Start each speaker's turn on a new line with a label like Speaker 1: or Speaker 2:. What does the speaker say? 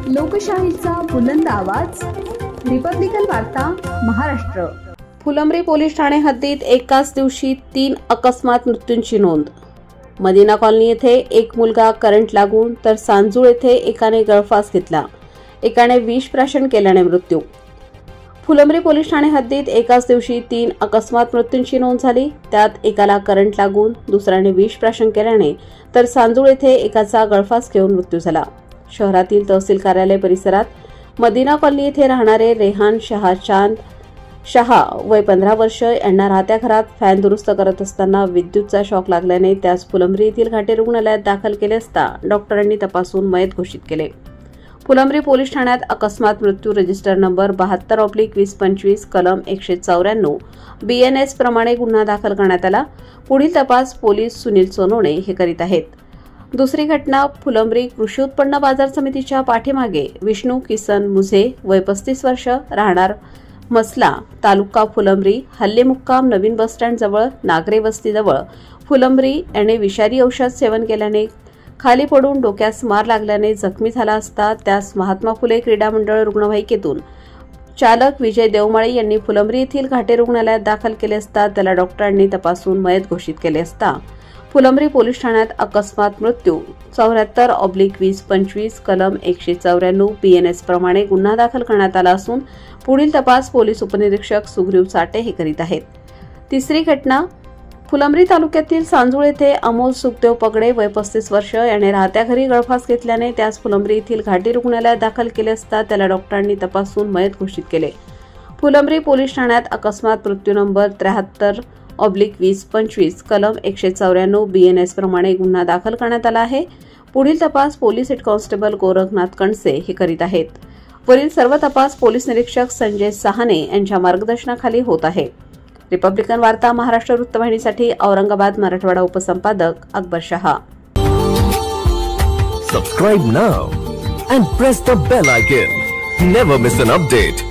Speaker 1: लोकशाहीचा बुलंद आवाज, रिपब्लिकन वार्ता महाराष्ट्र।
Speaker 2: फुलंब्री पोलीस ठाणे हद्दीत एकाच दिवशी 3 अकस्मात मृत्यूंची नोंद। मदिना कॉलनी येथे एक मुलगा करंट लागून तर सांजुळ येथे एकाने गळफास घेतला, एकाने विष प्राशन केल्याने मृत्यू। फुलंब्री पोलीस ठाणे हद्दीत एकाच दिवशी 3 अकस्मात मृत्यूंची नोंद झाली। त्यात एकाला करंट लागून, दुसऱ्याने विष प्राशन केल्याने तर सांजुळ येथे एकाचा गळफास घेऊन मृत्यू झाला। शहरातील तहसील कार्यालय परिसरात मदिना कॉलनी येथे राहणारे रेहान शहाचांद शहा वय 15 वर्ष यांना राहत्या घरात फॅन दुरुस्त करत असताना विद्युतचा शॉक लागल्याने त्यास फुलंब्री येथील घाटे रुग्णालयात दाखल केले असता डॉक्टरांनी तपासून मयत घोषित केले। फुलंब्री पोलीस ठाण्यात अकस्मात मृत्यू रजिस्टर नंबर 72/2025 कलम 194 BNS प्रमाणे गुन्हा दाखल करण्यात आला। पुढील तपास पोलीस सुनील सोनवणे हे करीत आहेत। दुसरी घटना फुलंब्री कृषी उत्पन्न बाजार समितीच्या पाठीमागे विष्णू किसन मुझे वय 35 वर्ष राहणार मसला तालुका फुलंब्री हल्ले मुक्काम नवीन बस स्टँड जवळ नागरे वस्तीजवळ फुलंब्री याने विषारी औषध सेवन केल्याने खाली पडून डोक्यास मार लागल्याने जखमी झाला असता त्यास महात्मा फुले क्रीडा मंडळ रुग्णवाहिकेतून चालक विजय देवमाळी यांनी फुलंब्री येथील घाटे रुग्णालयात दाखल केले असता त्याला डॉक्टरांनी तपासून मयत घोषित केले असता फुलंब्री पोलीस ठाण्यात अकस्मात मृत्यू 74/2025 कलम 194 BNS प्रमाणे गुन्हा दाखल करण्यात आला असून पुढील तपास पोलीस उपनिरीक्षक सुग्रीव साटे हे करीत आहेत। तिसरी घटना फुलंब्री तालुक्यातील सांजुळ येथे अमोल सुखदेव पगडे वय 35 वर्ष याने राहत्या घरी गळफास घेतल्याने त्यास फुलंब्री येथील घाटी रुग्णालयात दाखल केले असता त्याला डॉक्टरांनी तपासून मयत घोषित केले। फुलंब्री पोलीस ठाण्यात अकस्मात मृत्यू नंबर 73/2025 कलम 194 BNS प्रमाणे गुन्हा दाखल करण्यात आला आहे। पुढील तपास पोलीस हेड कॉन्स्टेबल गोरखनाथ कणसे हे करीत आहेत। वरील सर्व तपास पोलीस निरीक्षक संजय सहाने यांच्या मार्गदर्शनाखाली होत आहे। रिपब्लिकन वार्ता Maharashtra वृत्तवाहिनीसाठी Aurangabad Marathwada उपसंपादक Akbar Shah.
Speaker 3: Subscribe now and press the bell icon. Never miss an update.